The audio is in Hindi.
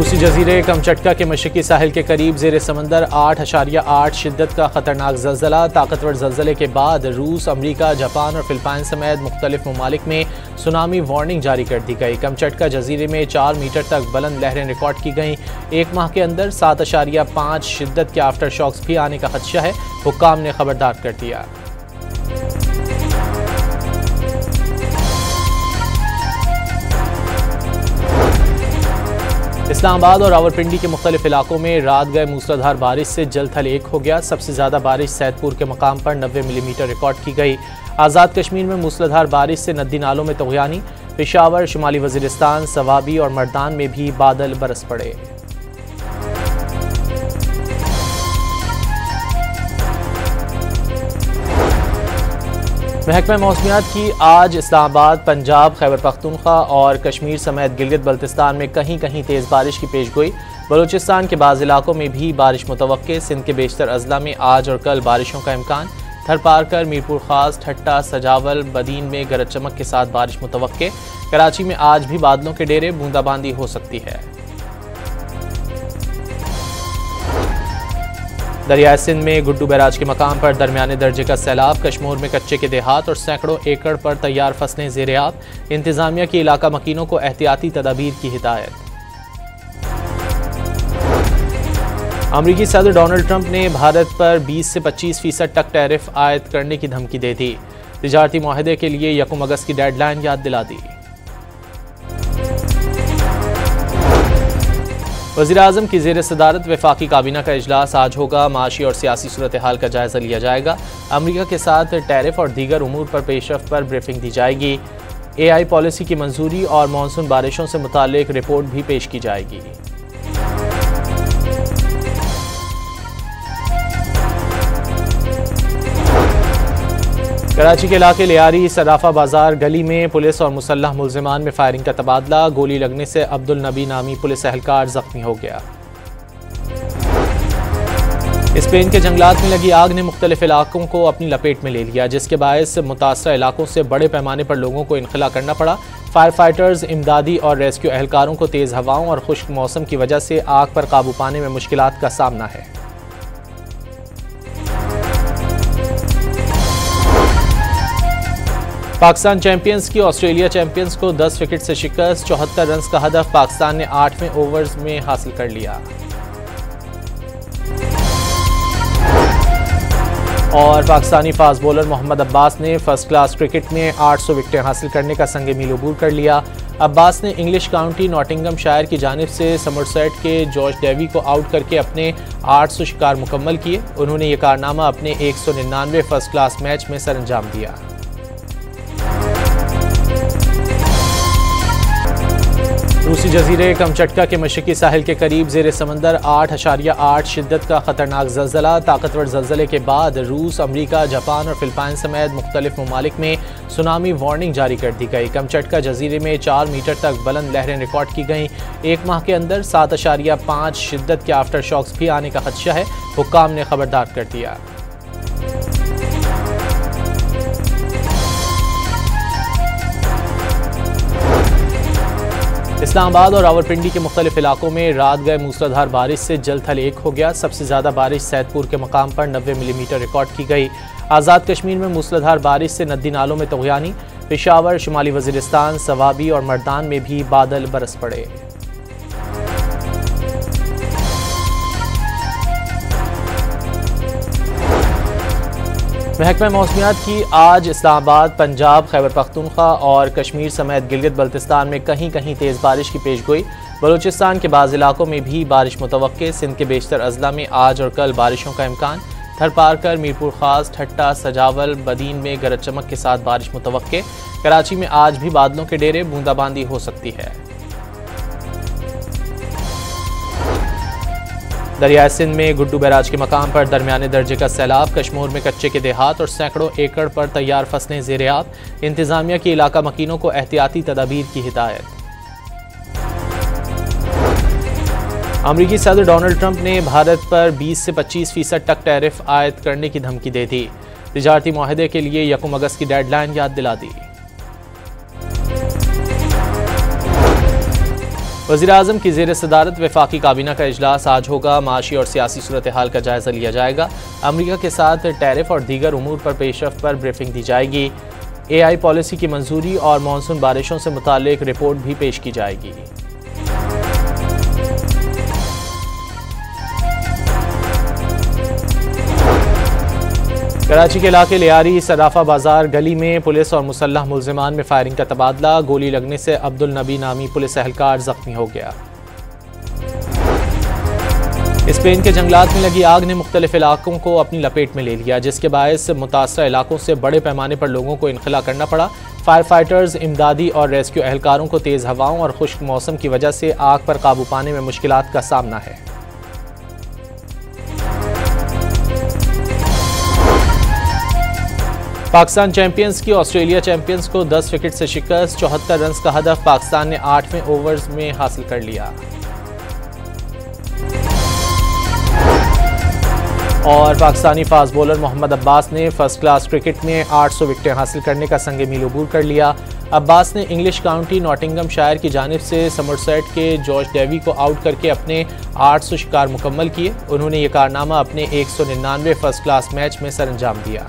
रूसी जजीरे कमचटका के मशरकी साहिल के करीब जेर समंदर 8.8 शिद्दत का खतरनाक जल्जला। ताकतवर जल्जले के बाद रूस, अमरीका, जापान और फिलिपाइन समेत मुख्तलिफ ममालिक में सुनामी वार्निंग जारी कर दी गई। कमचटका जजीरे में 4 मीटर तक बुलंद लहरें रिकॉर्ड की गईं। एक माह के अंदर 7.5 शिद्दत के आफ्टर शॉक्स भी आने का खदशा है। हुक्काम ने खबरदार कर दिया। इस्लामाबाद और रावलपिंडी के मुख्तलिफ इलाकों में रात गए मूसलाधार बारिश से जल थल एक हो गया। सबसे ज़्यादा बारिश सैदपुर के मकाम पर 90 मिलीमीटर रिकॉर्ड की गई। आज़ाद कश्मीर में मूसलाधार बारिश से नदी नालों में तग़यानी। पेशावर, शुमाली वज़ीरिस्तान, सवाबी और मर्दान में भी बादल बरस पड़े। महकमा मौसमियात की आज इस्लामाबाद, पंजाब, खैबर पख्तूनख्वा और कश्मीर समेत गिलगित बल्तिस्तान में कहीं कहीं तेज़ बारिश की पेशगोई। बलूचिस्तान के बाज़ इलाकों में भी बारिश मुतवक्के। सिंध के बेशतर अजला में आज और कल बारिशों का इम्कान। थरपारकर, मीरपुर खास, ठट्टा, सजावल, बदीन में गरज चमक के साथ बारिश मुतवक्के। कराची में आज भी बादलों के डेरे, बूंदाबांदी हो सकती है। दरियाए सिंध में गुड्डू बैराज के मकाम पर दरमियाने दर्जे का सैलाब। कश्मोर में कच्चे के देहात और सैकड़ों एकड़ पर तैयार फसलें ज़ेर-ए-आब। इंतजामिया की इलाका मकीनों को एहतियाती तदाबीर की हिदायत। अमरीकी सदर डोनाल्ड ट्रंप ने भारत पर 20 से 25% तक टैरिफ आयद करने की धमकी दे दी। तिजारती मुआहदे के लिए 1 अगस्त की डेडलाइन याद दिला दी। वज़ीर-ए-आज़म की ज़ेर सदारत वफाकी काबीना का इजलास आज होगा। माशी और सियासी सूरत हाल का जायज़ा लिया जाएगा। अमरीका के साथ टैरिफ और दीगर उमूर पर पेशरफ पर ब्रीफिंग दी जाएगी। AI पॉलिसी की मंजूरी और मानसून बारिशों से मुताल्लिक रिपोर्ट भी पेश की जाएगी। कराची के इलाके लियारी सराफा बाजार गली में पुलिस और मुसल्लह मुल्जिमान में फायरिंग का तबादला। गोली लगने से अब्दुल नबी नामी पुलिस एहलकार जख्मी हो गया। स्पेन के जंगलात में लगी आग ने मुख्तलिफ इलाकों को अपनी लपेट में ले लिया, जिसके बायस मुतासरा इलाकों से बड़े पैमाने पर लोगों को इनखला करना पड़ा। फायर फाइटर्स, इमदादी और रेस्क्यू एहलकारों को तेज़ हवाओं और खुश्क मौसम की वजह से आग पर काबू पाने में मुश्किलात का सामना है। पाकिस्तान चैंपियंस की ऑस्ट्रेलिया चैंपियंस को 10 विकेट से शिकस्त। 74 रन का हदफ पाकिस्तान ने 8वें ओवर्स में हासिल कर लिया। और पाकिस्तानी फास्ट बॉलर मोहम्मद अब्बास ने फर्स्ट क्लास क्रिकेट में 800 विकेटें हासिल करने का संग मील अबूर कर लिया। अब्बास ने इंग्लिश काउंटी नॉटिंगमशायर की जानिब से समरसेट के जॉर्ज डेवी को आउट करके अपने 800 शिकार मुकम्मल किए। उन्होंने ये कारनामा अपने 199वें फर्स्ट क्लास मैच में सरअंजाम दिया। रूसी जजीरे कमचटका के मशरकी साहिल के करीब जेर समंदर 8.8 शिद्दत का खतरनाक जल्जला। ताकतवर जल्जले के बाद रूस, अमरीका, जापान और फिलिपाइन समेत मुख्तलिफ ममालिक में सुनामी वार्निंग जारी कर दी गई। कमचटका जजीरे में 4 मीटर तक बुलंद लहरें रिकॉर्ड की गईं। एक माह के अंदर 7.5 शिद्दत के आफ्टर शॉक्स भी आने का खदशा है। हुक्काम ने खबरदार कर दिया। इस्लामाबाद और रावलपिंडी के मुख्तलिफ इलाकों में रात गए मूसलाधार बारिश से जल थल एक हो गया। सबसे ज़्यादा बारिश सैदपुर के मकाम पर 90 मिलीमीटर रिकॉर्ड की गई। आज़ाद कश्मीर में मूसलाधार बारिश से नदी नालों में तग़यानी। पेशावर, शुमाली वज़ीरिस्तान, सवाबी और मर्दान में भी बादल बरस पड़े। महकमा मौसमियात की आज इस्लामाबाद, पंजाब, खैबर पख्तूनख्वा और कश्मीर समेत गिलगित बल्तिस्तान में कहीं कहीं तेज़ बारिश की पेशगोई। बलूचिस्तान के बाज़ इलाकों में भी बारिश मुतवक्के। सिंध के बेशतर अजला में आज और कल बारिशों का इम्कान। थरपारकर, मीरपुर खास, ठट्टा, सजावल, बदीन में गरज चमक के साथ बारिश मुतवक्के। कराची में आज भी बादलों के डेरे, बूंदाबांदी हो सकती है। दरियाए सिंध में गुड्डू बैराज के मकाम पर दरमियाने दर्जे का सैलाब। कश्मोर में कच्चे के देहात और सैकड़ों एकड़ पर तैयार फसलें ज़ेर-ए-आब। इंतजामिया की इलाका मकीनों को एहतियाती तदाबीर की हिदायत। अमरीकी सदर डोनाल्ड ट्रंप ने भारत पर 20 से 25% तक टैरिफ आयद करने की धमकी दे दी। तिजारती मुआहदे के लिए 1 अगस्त की डेडलाइन याद दिला दी। वज़ीर-ए-आज़म की ज़ेर सदारत वफाकी काबीना का इजलास आज होगा। माशी और सियासी सूरत हाल का जायज़ा लिया जाएगा। अमरीका के साथ टैरिफ और दीगर उमूर पर पेशरफ पर ब्रीफिंग दी जाएगी। AI पॉलिसी की मंजूरी और मानसून बारिशों से मुताल्लिक रिपोर्ट भी पेश की जाएगी। कराची के इलाके लियारी सराफा बाजार गली में पुलिस और मुसल्लह मुलजिमान में फायरिंग का तबादला। गोली लगने से अब्दुल नबी नामी पुलिस एहलकार जख्मी हो गया। स्पेन के जंगलात में लगी आग ने मुख्तलिफ इलाकों को अपनी लपेट में ले लिया, जिसके बायस मुतासरा इलाकों से बड़े पैमाने पर लोगों को इनखला करना पड़ा। फायर फाइटर्स, इमदादी और रेस्क्यू एहलकारों को तेज़ हवाओं और खुश्क मौसम की वजह से आग पर काबू पाने में मुश्किलात का सामना है। पाकिस्तान चैंपियंस की ऑस्ट्रेलिया चैंपियंस को 10 विकेट से शिकस्त। 74 रन का हदफ पाकिस्तान ने 8वें ओवर्स में हासिल कर लिया। और पाकिस्तानी फास्ट बॉलर मोहम्मद अब्बास ने फर्स्ट क्लास क्रिकेट में 800 विकेटें हासिल करने का संग मील अबूर कर लिया। अब्बास ने इंग्लिश काउंटी नॉटिंघमशायर की जानिब से समरसेट के जॉर्ज डेवी को आउट करके अपने 800 शिकार मुकम्मल किए। उन्होंने ये कारनामा अपने 199वें फर्स्ट क्लास मैच में सरअंजाम दिया।